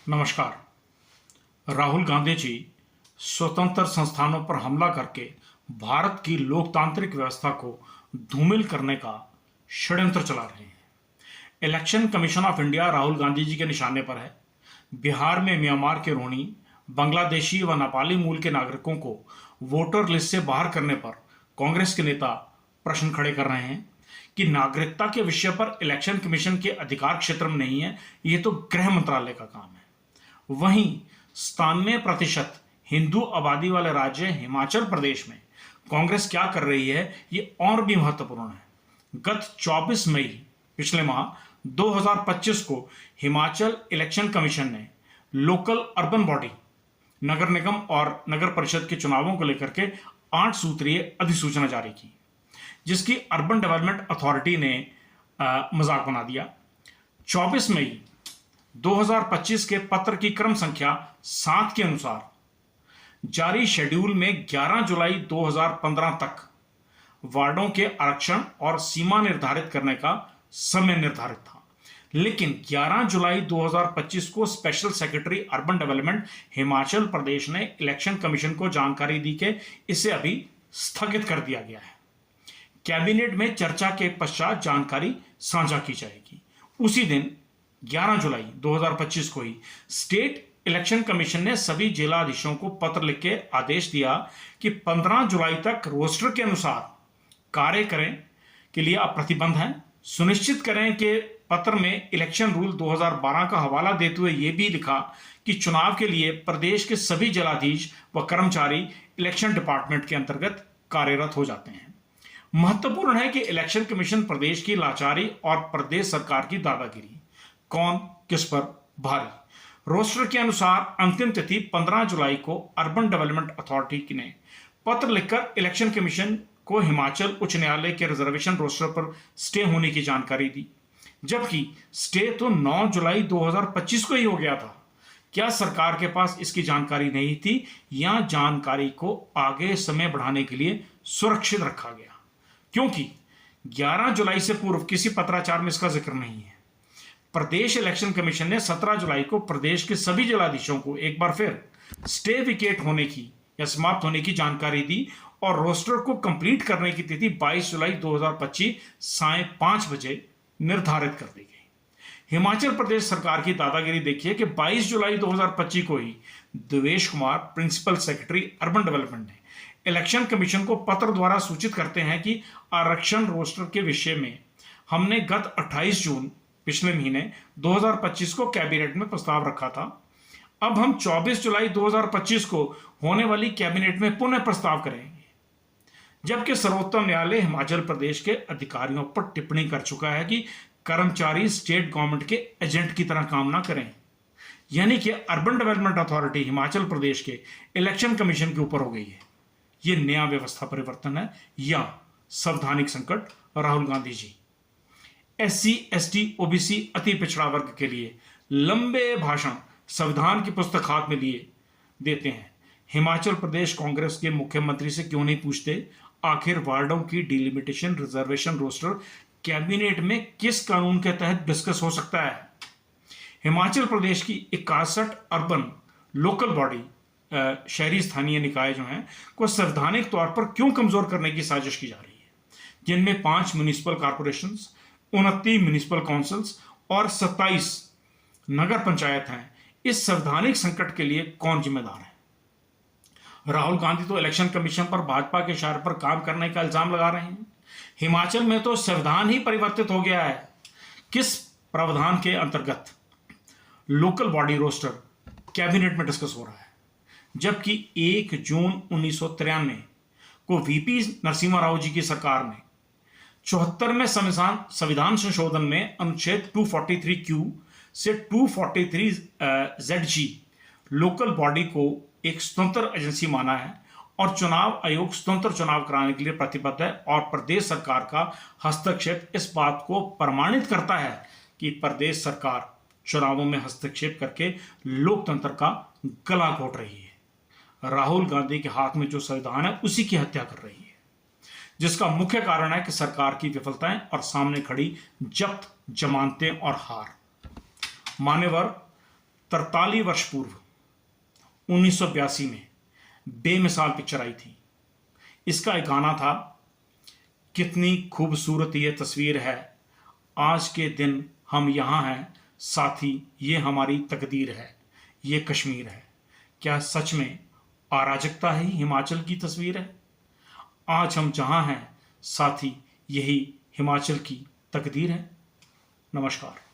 नमस्कार। राहुल गांधी जी स्वतंत्र संस्थानों पर हमला करके भारत की लोकतांत्रिक व्यवस्था को धूमिल करने का षड्यंत्र चला रहे हैं। Election Commission of India Rahul Gandhi ji के निशाने पर है। बिहार में म्यांमार के रोहिंग्या, बांग्लादेशी व नेपाली मूल के नागरिकों को वोटर लिस्ट से बाहर करने पर कांग्रेस के नेता प्रश्न खड़े कर रहे हैं कि नागरिकता के विषय पर इलेक्शन कमीशन के अधिकार क्षेत्र में नहीं है, ये तो गृह मंत्रालय का काम है। वहीं 97% हिंदू आबादी वाले राज्य हिमाचल प्रदेश में कांग्रेस क्या कर रही है, ये और भी महत्वपूर्ण है। गत 24 मई पिछले माह 2025 को हिमाचल इलेक्शन कमीशन ने लोकल अर्बन बॉडी नगर निगम और नगर परिषद के चुनावों को लेकर के 8 सूत्रीय अधिसूचना जारी की, जिसकी अर्बन डेवलपमेंट अथॉरिटी ने मजाक बना दिया। 24 मई 2025 के पत्र की क्रम संख्या 7 के अनुसार जारी शेड्यूल में 11 जुलाई 2015 तक वार्डों के आरक्षण और सीमा निर्धारित करने का समय निर्धारित था, लेकिन 11 जुलाई 2025 को special secretary urban development Himachal Pradesh ने इलेक्शन कमीशन को जानकारी दी कि इसे अभी स्थगित कर दिया गया है। कैबिनेट में चर्चा के पश्चात जानकारी साझा की जाएगी। उसी दिन 11 जुलाई 2025 को ही स्टेट इलेक्शन कमीशन ने सभी जिलाधीशों को पत्र लिख के आदेश दिया कि 15 जुलाई तक रोस्टर के अनुसार कार्य करें के लिए आप प्रतिबंध हैं। सुनिश्चित करें कि पत्र में इलेक्शन रूल 2012 का हवाला देते हुए यह भी लिखा कि चुनाव के लिए प्रदेश के सभी जिलाधीश व कर्मचारी इलेक्शन डिपार्टमेंट के अंतर्गत कार्यरत हो जाते हैं। महत्वपूर्ण है कि इलेक्शन कमीशन प्रदेश की लाचारी और प्रदेश सरकार की दादागिरी कौन किस पर भारी। रोस्टर के अनुसार अंतिम तिथि 15 जुलाई को अर्बन डेवलपमेंट अथॉरिटी ने पत्र लिखकर इलेक्शन कमीशन को हिमाचल उच्च न्यायालय के रिजर्वेशन रोस्टर पर स्टे होने की जानकारी दी, जबकि स्टे तो 9 जुलाई 2025 को ही हो गया था। क्या सरकार के पास इसकी जानकारी नहीं थी या जानकारी को आगे समय बढ़ाने के लिए सुरक्षित रखा गया? क्योंकि 11 जुलाई से पूर्व किसी पत्राचार में इसका जिक्र नहीं है। प्रदेश इलेक्शन कमीशन ने 17 जुलाई को प्रदेश के सभी जिलाधीशों को एक बार फिर स्टे विकेट होने की या समाप्त होने की जानकारी दी और रोस्टर को कंप्लीट करने की तिथि 22 जुलाई 2025 साय 5 बजे निर्धारित कर दी गई। हिमाचल प्रदेश सरकार की दादागिरी देखिए कि 22 जुलाई 2025 को ही Devesh Kumar, principal secretary urban development ने इलेक्शन कमीशन को पत्र द्वारा सूचित करते हैं कि आरक्षण रोस्टर के विषय में हमने गत 28 जून पिछले महीने 2025 को कैबिनेट में प्रस्ताव रखा था। अब हम 24 जुलाई 2025 को होने वाली कैबिनेट में पुनः प्रस्ताव करेंगे, जबकि सर्वोच्च न्यायालय हिमाचल प्रदेश के अधिकारियों पर टिप्पणी कर चुका है कि कर्मचारी स्टेट गवर्नमेंट के एजेंट की तरह काम ना करें। यानी कि urban development authority Himachal Pradesh के इलेक्शन कमीशन के ऊपर हो गई है। यह नया व्यवस्था परिवर्तन है या संवैधानिक संकट? राहुल गांधी जी SC, ST, OBC अति पिछड़ा वर्ग के लिए लंबे भाषण संविधान की पुस्तक हाथ में लिए देते हैं। हिमाचल प्रदेश कांग्रेस के मुख्यमंत्री से क्यों नहीं पूछते आखिर वार्डों की डिलिमिटेशन रिजर्वेशन रोस्टर कैबिनेट में किस कानून के तहत डिस्कस हो सकता है? हिमाचल प्रदेश की 61 अर्बन लोकल बॉडी शहरी स्थानीय निकाय जो हैं को संवैधानिक तौर पर क्यों कमजोर करने की साजिश की जा रही है, जिनमें 5 म्युनिसिपल कॉर्पोरेशंस, 29 म्युनिसिपल काउंसिल्स और 27 नगर पंचायत हैं। इस संवैधानिक संकट के लिए कौन जिम्मेदार है? राहुल गांधी तो इलेक्शन कमीशन पर भाजपा के इशारे पर काम करने का इल्जाम लगा रहे हैं। हिमाचल में तो संविधान ही परिवर्तित हो गया है। किस प्रावधान के अंतर्गत लोकल बॉडी रोस्टर कैबिनेट में डिस्कस हो रहा है, जबकि 1 जून 1993 को VP नरसिम्हा राव जी की सरकार ने 74वें संविधान संशोधन में अनुच्छेद 243Q से 243ZG लोकल बॉडी को एक स्वतंत्र एजेंसी माना है और चुनाव आयोग स्वतंत्र चुनाव कराने के लिए प्रतिबद्ध है। और प्रदेश सरकार का हस्तक्षेप इस बात को प्रमाणित करता है कि प्रदेश सरकार चुनावों में हस्तक्षेप करके लोकतंत्र का गला घोट रही है। राहुल गांधी के हाथ में जो संविधान है उसी की हत्या कर रही है, जिसका मुख्य कारण है कि सरकार की विफलताएं और सामने खड़ी जब्त जमानतें और हार। मान्यवर 43 वर्ष पूर्व 1982 में बेमिसाल पिक्चर आई थी। इसका एक गाना था, कितनी खूबसूरत ये तस्वीर है, आज के दिन हम यहाँ हैं, साथी ये हमारी तकदीर है, ये कश्मीर है। क्या सच में अराजकता ही हिमाचल की तस्वीर है? आज हम जहाँ हैं साथी, यही हिमाचल की तकदीर है। नमस्कार।